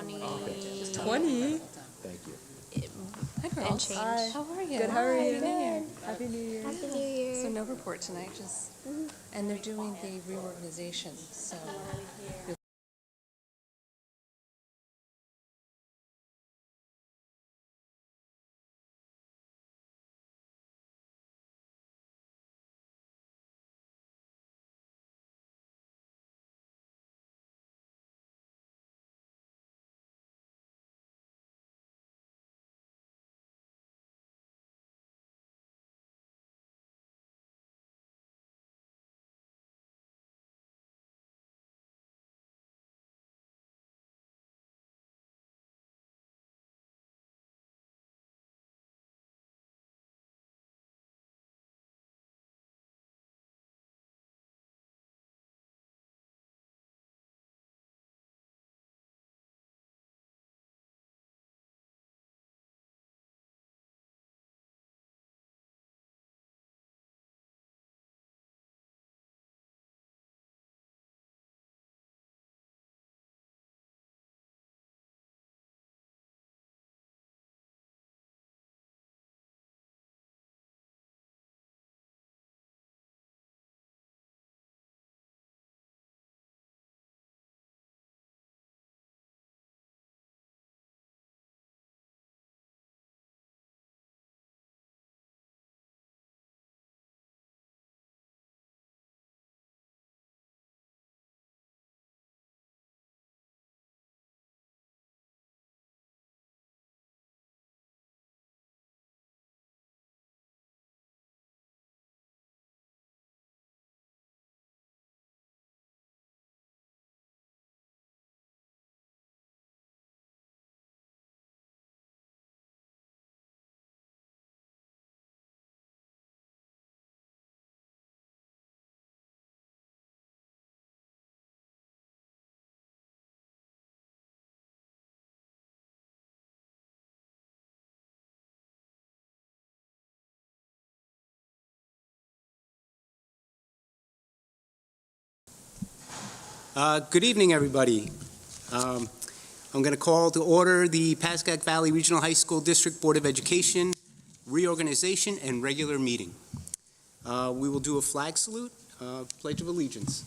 20. Okay. 20? Thank you. Hi, And girls. change. Hi. How are you? Good, how are you? Good. Happy New Year. Happy New Year. So no report tonight, just, and they're doing the reorganization, so. Good evening, everybody. I'm going to call to order the Pascack Valley Regional High School District Board of Education reorganization and regular meeting. We will do a flag salute, Pledge of Allegiance.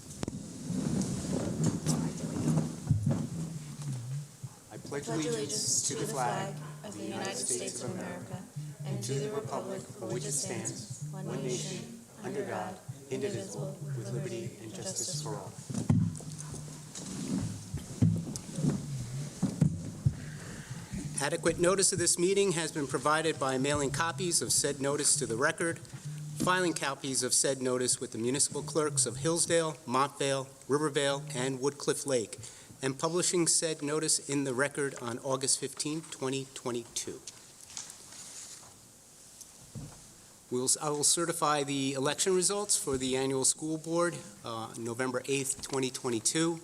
I pledge allegiance to the flag of the United States of America and to the republic for which it stands, one nation, under God, indivisible, with liberty and justice for all. Adequate notice of this meeting has been provided by mailing copies of said notice to the record, filing copies of said notice with the municipal clerks of Hillsdale, Montvale, Rivervale, and Woodcliff Lake, and publishing said notice in the record on August 15, 2022. I will certify the election results for the annual school board, November 8th, 2022.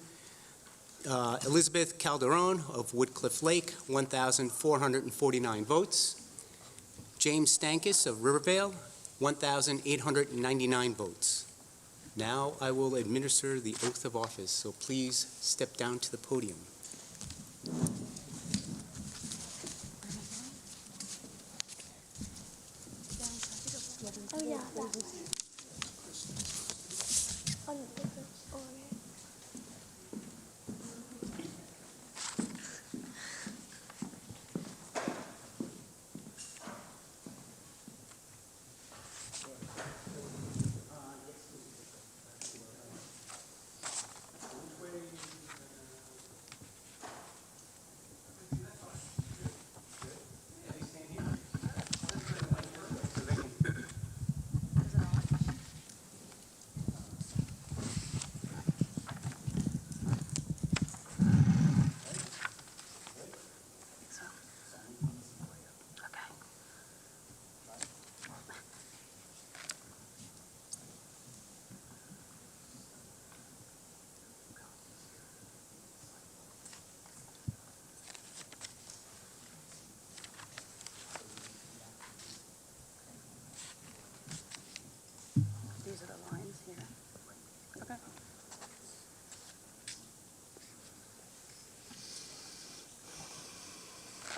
Elizabeth Calderon of Woodcliff Lake, 1,449 votes. James Stankus of Rivervale, 1,899 votes. Now I will administer the oath of office, so please step down to the podium. Oh, yeah.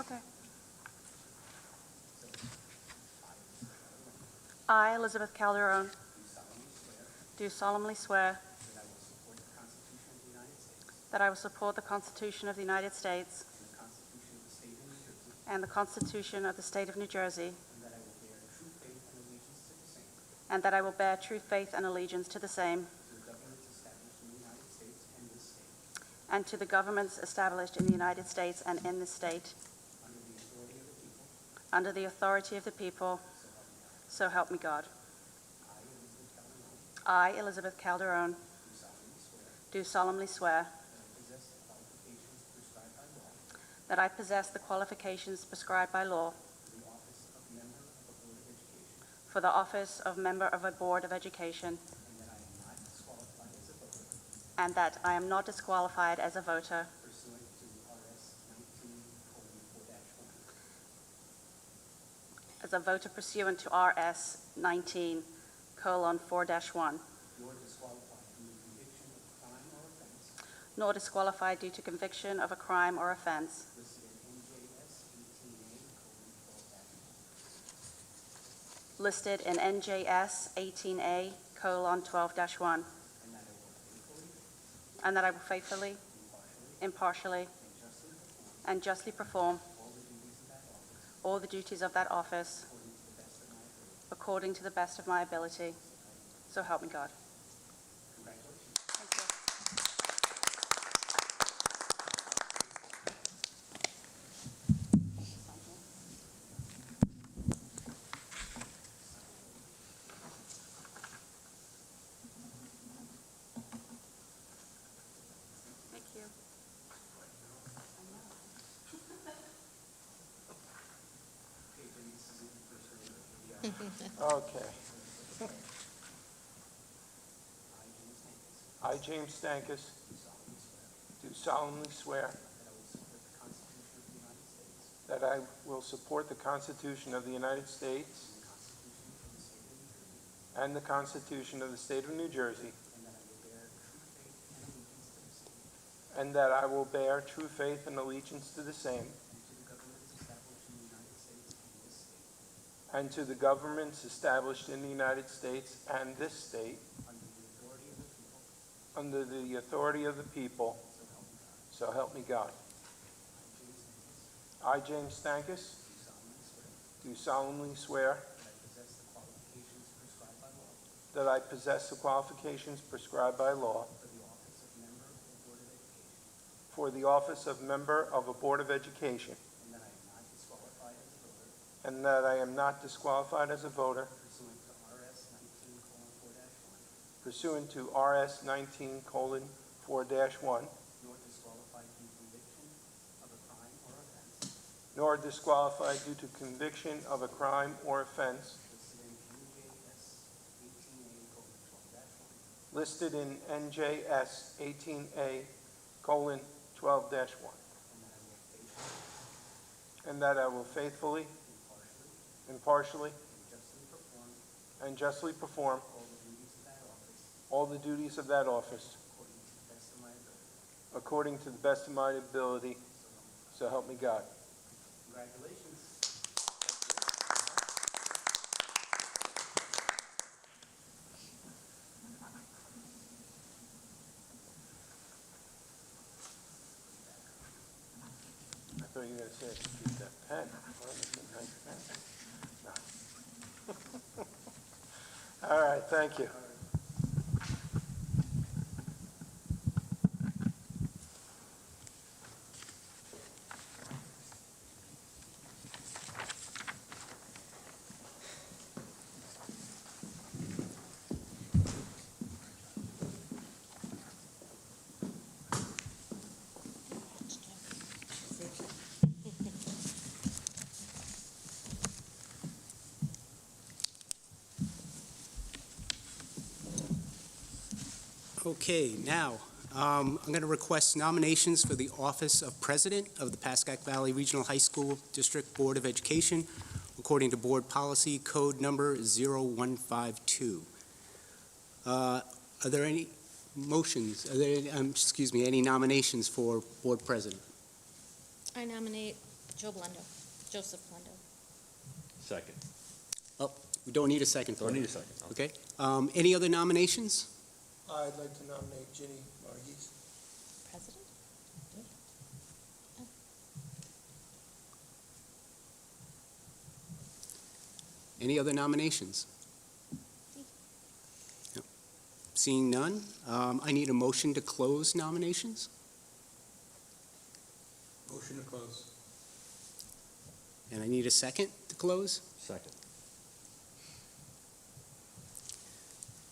Okay. I, Elizabeth Calderon, do solemnly swear that I will support the Constitution of the United States and the Constitution of the State of New Jersey, and that I will bear true faith and allegiance to the same and to the governments established in the United States and in this state, under the authority of the people, so help me God. I, Elizabeth Calderon, do solemnly swear that I possess the qualifications prescribed by law for the office of member of a Board of Education, and that I am not disqualified as a voter pursuant to RS 19:4-1, nor disqualified due to conviction of a crime or offense listed in NJS 18A:12-1, and that I will faithfully, impartially, and justly perform all the duties of that office according to the best of my ability. So help me God. Thank you. Thank you. Okay. I, James Stankus, do solemnly swear that I will support the Constitution of the United States and the Constitution of the State of New Jersey, and that I will bear true faith and allegiance to the same and to the governments established in the United States and this state under the authority of the people, so help me God. I, James Stankus, do solemnly swear that I possess the qualifications prescribed by law for the office of member of a Board of Education, and that I am not disqualified as a voter pursuant to RS 19:4-1, nor disqualified due to conviction of a crime or offense listed in NJS 18A:12-1, and that I will faithfully, impartially, and justly perform all the duties of that office according to the best of my ability, so help me God. Congratulations. I thought you were going to say I should keep that pen. Well, that's a nice pen. No. All right, thank you. Okay, now, I'm going to request nominations for the office of President of the Pascack Valley Regional High School District Board of Education, according to Board Policy Code Number 0152. Are there any motions, any nominations for Board President? I nominate Joseph Blendo. Second. We don't need a second for Don't it. need a second. Okay. Any other nominations? I'd like to nominate Ginny Margis. President? Any other nominations? No. Seeing none, I need a motion to close nominations. Motion to close. And I need a second to close. Second.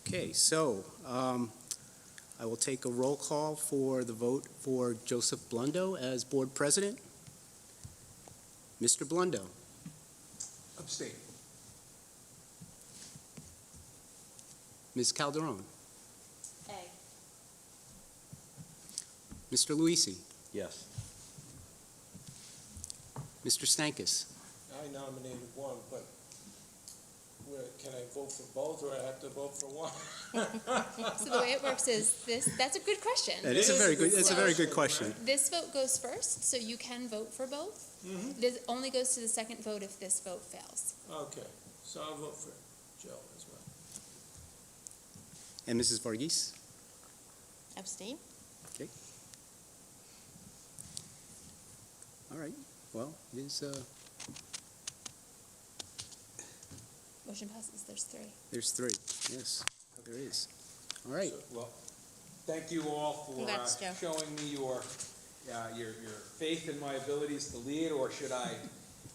Okay, so I will take a roll call for the vote for Joseph Blendo as board president. Mr. Blendo, Abstain. Ms. Calderon, A. Mr. Luisi, Yes. Mr. Stankus. I nominated one, but can I vote for both, or I have to vote for one? So the way it works is that's a good question. That is a very good, that's a very good question. This vote goes first, so you can vote for both. This only goes to the second vote if this vote fails. Okay, so I'll vote for Joe as well. And Mrs. Varghese? Abstain? All right, well, it is, Motion passes, there's three. there's three, yes, there is. All right, Well, thank you all for Congrats, Joe. showing me your faith in my abilities to lead, or should I,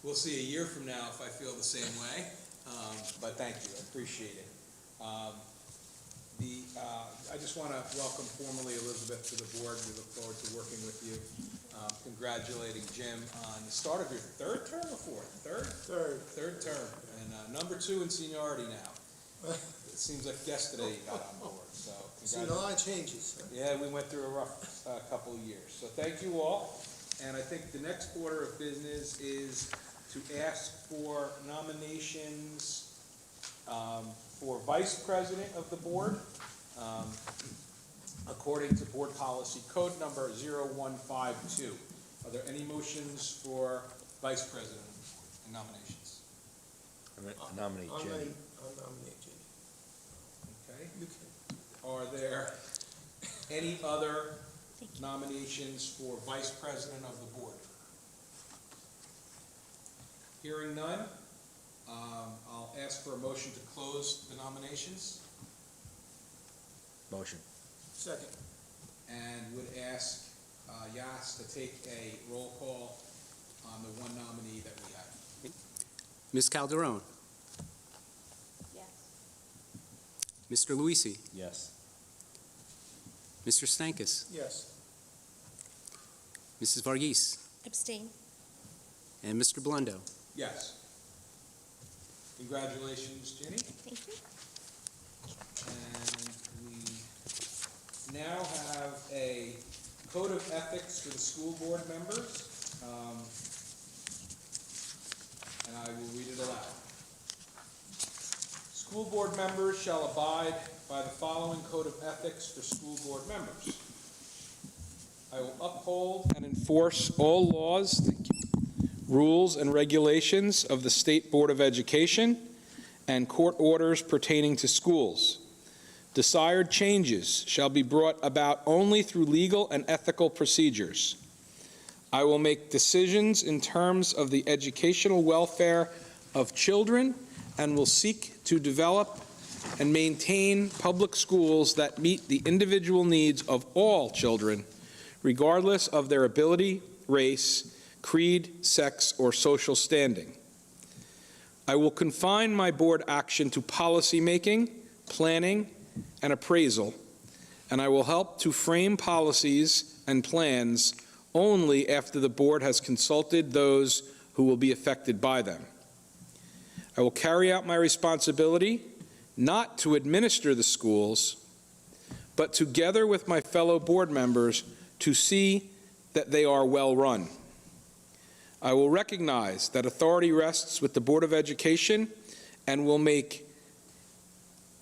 we'll see a year from now if I feel the same way. But thank you, I appreciate it. I just want to welcome formally Elizabeth to the board. We look forward to working with you. Congratulating Jim on the start of your third term or fourth? Third term, and number 2 in seniority now. It seems like yesterday you got on board, so Seen a lot of changes. yeah, we went through a rough couple of years. So thank you all. And I think the next order of business is to ask for nominations for vice president of the board, according to board policy code number 0152. Are there any motions for vice president and nominations? I nominate Jenny. I'll nominate Ginny. Okay. You can. Are there any other nominations for vice president of the board? Hearing none, I'll ask for a motion to close the nominations Motion. Second. and would ask Yas to take a roll call on the one nominee that we have. Ms. Calderon, Yes. Mr. Luisi, Yes. Mr. Stankus, Yes. Mrs. Varghese, Abstain? and Mr. Blendo. Yes. Congratulations, Ginny. Thank you. And we now have a code of ethics for the school board members. And I will read it aloud. School board members shall abide by the following code of ethics for school board members. I will uphold and enforce all laws, rules, and regulations of the State Board of Education and court orders pertaining to schools. Desired changes shall be brought about only through legal and ethical procedures. I will make decisions in terms of the educational welfare of children and will seek to develop and maintain public schools that meet the individual needs of all children, regardless of their ability, race, creed, sex, or social standing. I will confine my board action to policy making, planning, and appraisal, and I will help to frame policies and plans only after the board has consulted those who will be affected by them. I will carry out my responsibility not to administer the schools, but together with my fellow board members to see that they are well run. I will recognize that authority rests with the Board of Education and will make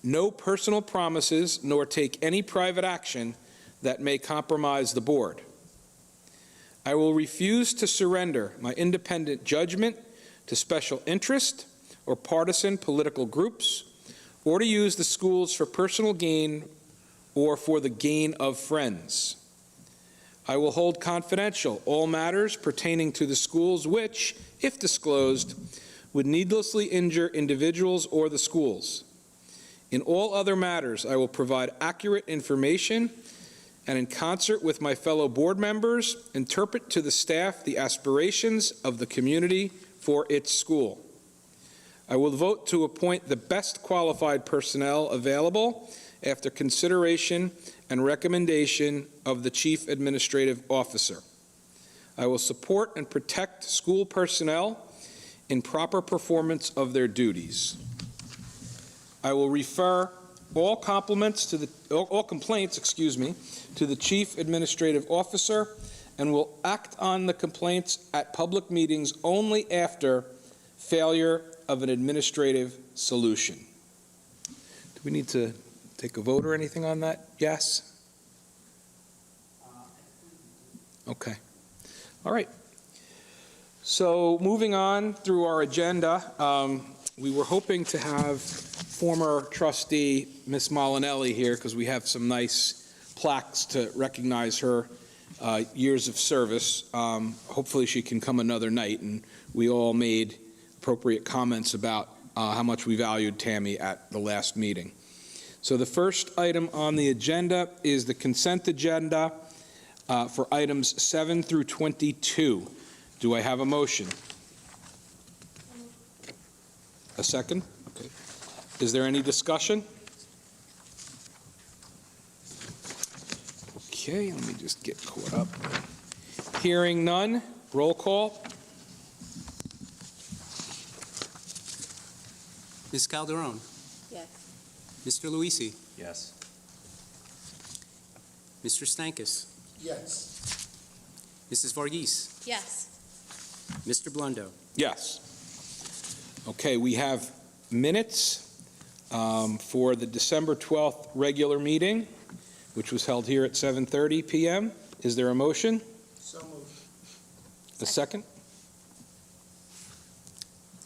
no personal promises nor take any private action that may compromise the board. I will refuse to surrender my independent judgment to special interest or partisan political groups, or to use the schools for personal gain or for the gain of friends. I will hold confidential all matters pertaining to the schools which, if disclosed, would needlessly injure individuals or the schools. In all other matters, I will provide accurate information and, in concert with my fellow board members, interpret to the staff the aspirations of the community for its school. I will vote to appoint the best qualified personnel available after consideration and recommendation of the Chief Administrative Officer. I will support and protect school personnel in proper performance of their duties. I will refer all complaints to the Chief Administrative Officer, and will act on the complaints at public meetings only after failure of an administrative solution. Do we need to take a vote or anything on that? Yes? Okay. All right. So moving on through our agenda, we were hoping to have former trustee Miss Molinelli here because we have some nice plaques to recognize her years of service. Hopefully she can come another night, and we all made appropriate comments about how much we valued Tammy at the last meeting. So the first item on the agenda is the consent agenda for items 7 through 22. Do I have a motion? A second? Okay. Is there any discussion? Okay, let me just get caught up. Hearing none, roll call. Ms. Calderon, Yes. Mr. Luisi, Yes. Mr. Stankus, Yes. Mrs. Varghese, Yes. Mr. Blundo. Yes. Okay, we have minutes for the December 12th regular meeting, which was held here at 7:30 p.m. Is there a motion? So moved. A second?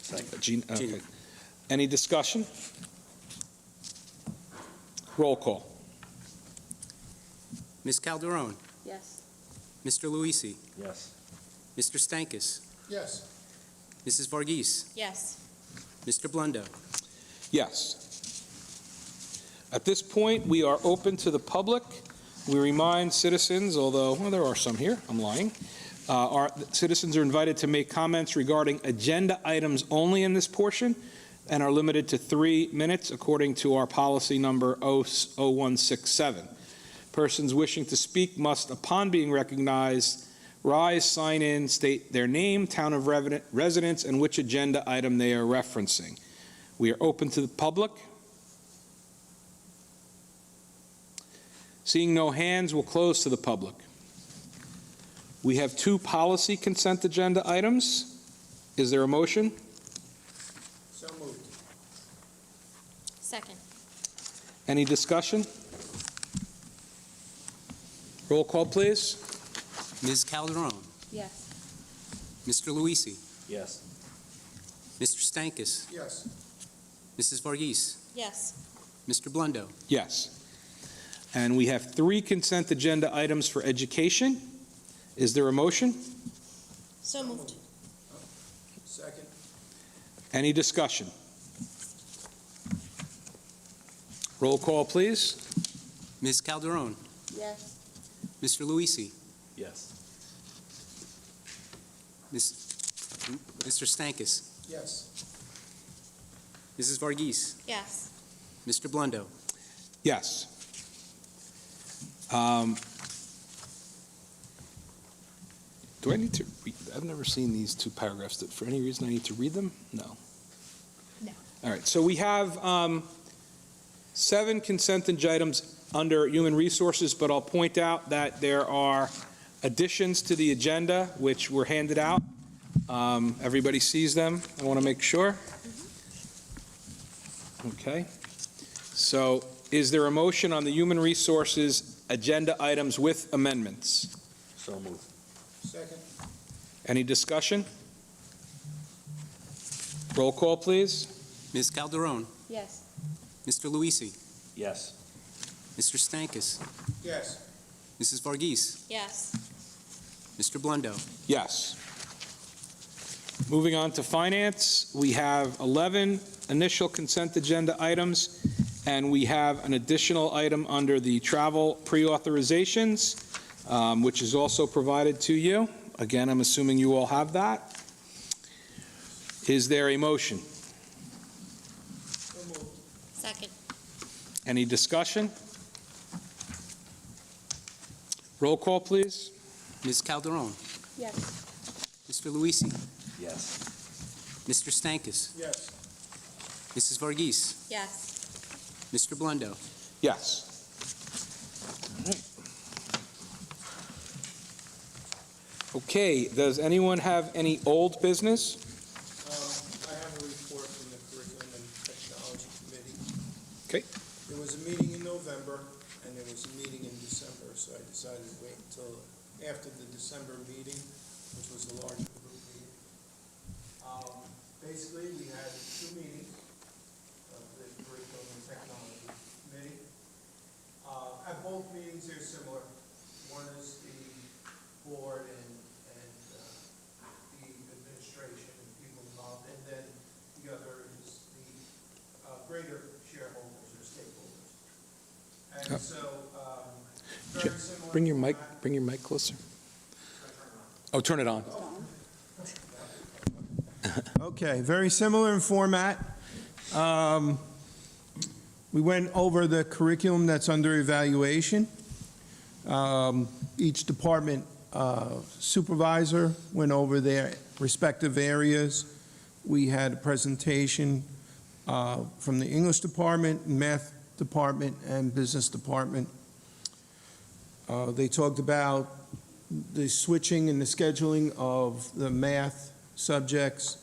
Second. Okay. Any discussion? Roll call. Ms. Calderon, Yes. Mr. Luisi, Yes. Mr. Stankus, Yes. Mrs. Varghese, Yes. Mr. Blundo. Yes. At this point, we are open to the public. We remind citizens, although, well, there are some here, I'm lying. Our citizens are invited to make comments regarding agenda items only in this portion and are limited to 3 minutes according to our policy number 0167. Persons wishing to speak must, upon being recognized, rise, sign in, state their name, town of residence, and which agenda item they are referencing. We are open to the public. Seeing no hands, we'll close to the public. We have 2 policy consent agenda items. Is there a motion? So moved. Second. Any discussion? Roll call, please. Ms. Calderon, Yes. Mr. Luisi, Yes. Mr. Stankus, Yes. Mrs. Varghese, Yes. Mr. Blundo. Yes. And we have 3 consent agenda items for education. Is there a motion? So moved. Second. Any discussion? Roll call, please. Ms. Calderon, Yes. Mr. Luisi, Yes. Mr. Stankus, Yes. Mrs. Varghese, Yes. Mr. Blundo. Yes. Do I need to read? I've never seen these 2 paragraphs. For any reason I need to read them? No. No. All right, so we have 7 consent items under Human Resources, but I'll point out that there are additions to the agenda which were handed out. Everybody sees them. I want to make sure. Okay. So is there a motion on the Human Resources agenda items with amendments? So moved. Second. Any discussion? Roll call, please. Ms. Calderon, Yes. Mr. Luisi, Yes. Mr. Stankus, Yes. Mrs. Varghese, Yes. Mr. Blundo. Yes. Moving on to finance, we have 11 initial consent agenda items, and we have an additional item under the travel pre-authorizations, which is also provided to you. Again, I'm assuming you all have that. Is there a motion? Second. Any discussion? Roll call, please. Ms. Calderon, Yes. Mr. Luisi, Yes. Mr. Stankus, Yes. Mrs. Varghese, Yes. Mr. Blundo. Yes. Okay, does anyone have any old business? I have a report from the Curriculum and Technology Committee. Okay. There was a meeting in November, and there was a meeting in December, so I decided to wait until after the December meeting, which was the larger group meeting. Basically, we had 2 meetings of the Curriculum and Technology Committee. At both meetings, they're similar. One is the board and the administration and people involved, and then the other is the greater shareholders or stakeholders. And so, very similar. Bring your format. mic closer. Oh, turn it on. Okay, very similar in format. We went over the curriculum that's under evaluation. Each department supervisor went over their respective areas. We had a presentation from the English department, math department, and business department. They talked about the switching and the scheduling of the math subjects.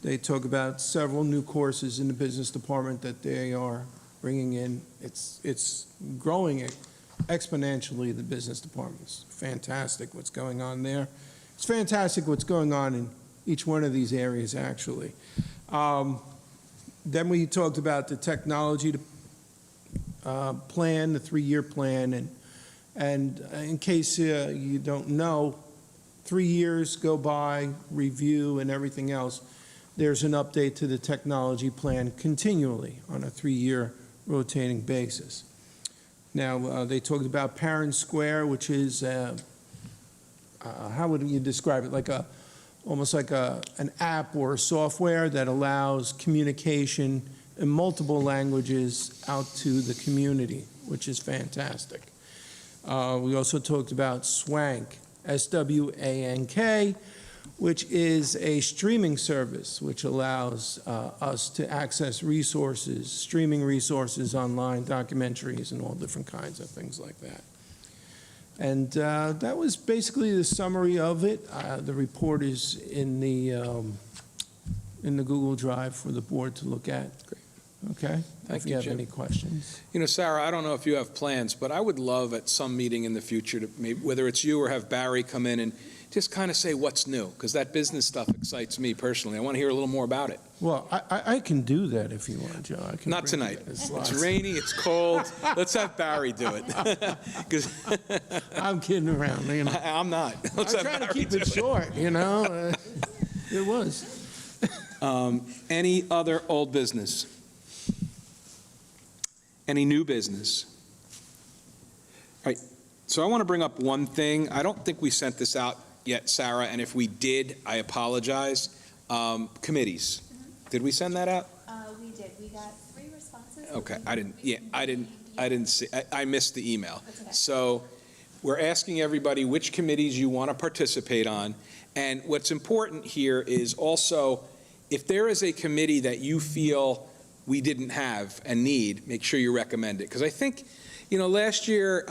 They talk about several new courses in the business department that they are bringing in. It's growing exponentially, the business department. It's fantastic what's going on there. It's fantastic what's going on in each one of these areas, actually. Then we talked about the technology plan, the 3-year plan, and in case you don't know, 3 years go by, review and everything else. There's an update to the technology plan continually on a 3-year rotating basis. Now, they talked about Parent Square, which is, how would you describe it? Almost like an app or a software that allows communication in multiple languages out to the community, which is fantastic. We also talked about SWANK, SWANK, which is a streaming service which allows us to access resources, streaming resources online, documentaries, and all different kinds of things like that. And that was basically the summary of it. The report is in the Google Drive for the board to look at. Great. Okay? Thank If you you, have Jim. any questions. You know, Sarah, I don't know if you have plans, but I would love at some meeting in the future to maybe, whether it's you or have Barry come in and just kind of say what's new, because that business stuff excites me personally. I want to hear a little more about it. Well, I can do that if you want, Joe. I can Not bring tonight. you the It's slides. rainy, it's cold. Let's have Barry do it. 'Cause I'm kidding around, you know. I'm not. Let's I'm have trying to Barry keep do it short, you know? It was. Any other old business? Any new business? All right, so I want to bring up one thing. I don't think we sent this out yet, Sarah, and if we did, I apologize. Committees. Did we send that out? We did. We got 3 responses. Okay, I didn't see, I missed the email. That's okay. So we're asking everybody which committees you want to participate on. And what's important here is also, if there is a committee that you feel we didn't have and need, make sure you recommend it. Because I think, you know, last year,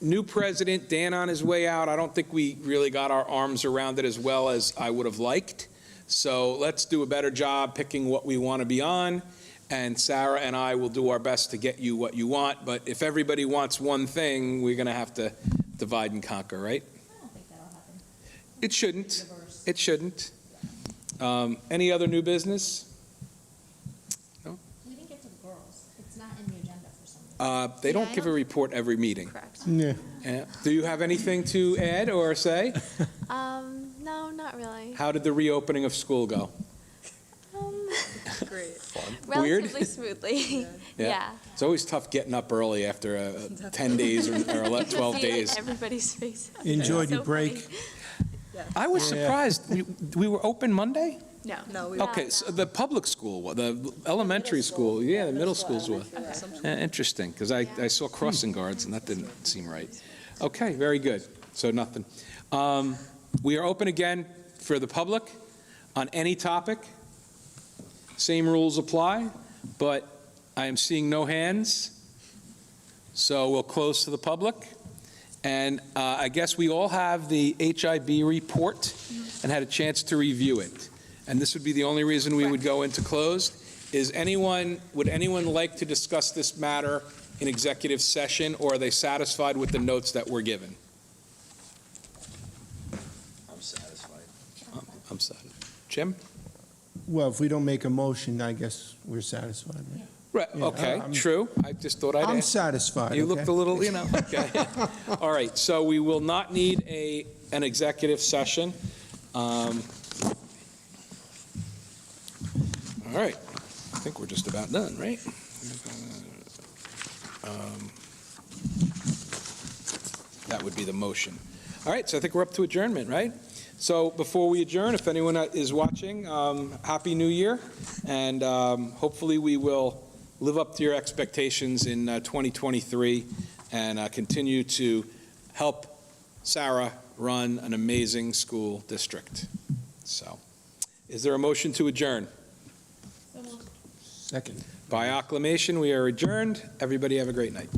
new president, Dan on his way out, I don't think we really got our arms around it as well as I would have liked. So let's do a better job picking what we want to be on. And Sarah and I will do our best to get you what you want. But if everybody wants one thing, we're going to have to divide and conquer, right? I don't think that'll It shouldn't. It shouldn't. Any other new business? We didn't get to the girls. It's not in the agenda for some reason. They Yeah, don't I give a don't- report every meeting. Correct. Yeah. Do you have anything to add or say? No, not really. How did the reopening of school go? Great. Weird? Relatively smoothly. Yeah. It's always tough getting up early after 10 days or 12 See it in days. everybody's face. Enjoyed So your break? funny. I was Yeah. surprised. We were open Monday? No. No, we Okay, so the public school, the elementary school, yeah, the middle schools were. Interesting, because I saw crossing guards, and that didn't seem right. Okay, very good. So nothing. We are open again for the public on any topic. Same rules apply, but I am seeing no hands, so we'll close to the public. And I guess we all have the HIB report and had a chance to review it. And this would be the only reason we would go into closed. Would anyone like to discuss this matter in executive session, or are they satisfied with the notes that were given? I'm satisfied. I'm sorry. Jim? Well, if we don't make a motion, I guess we're satisfied, right? Right, Yeah, okay, I'm- true. I just thought I'd I'm ask. satisfied, You okay? looked a little, okay. All right, so we will not need an executive session. All right, I think we're just about done, right? That would be the motion. All right, so I think we're up to adjournment, right? So before we adjourn, if anyone is watching, Happy New Year, and hopefully we will live up to your expectations in 2023 and continue to help Sarah run an amazing school district. So, is there a motion to adjourn? Second. By acclamation, we are adjourned. Everybody have a great night.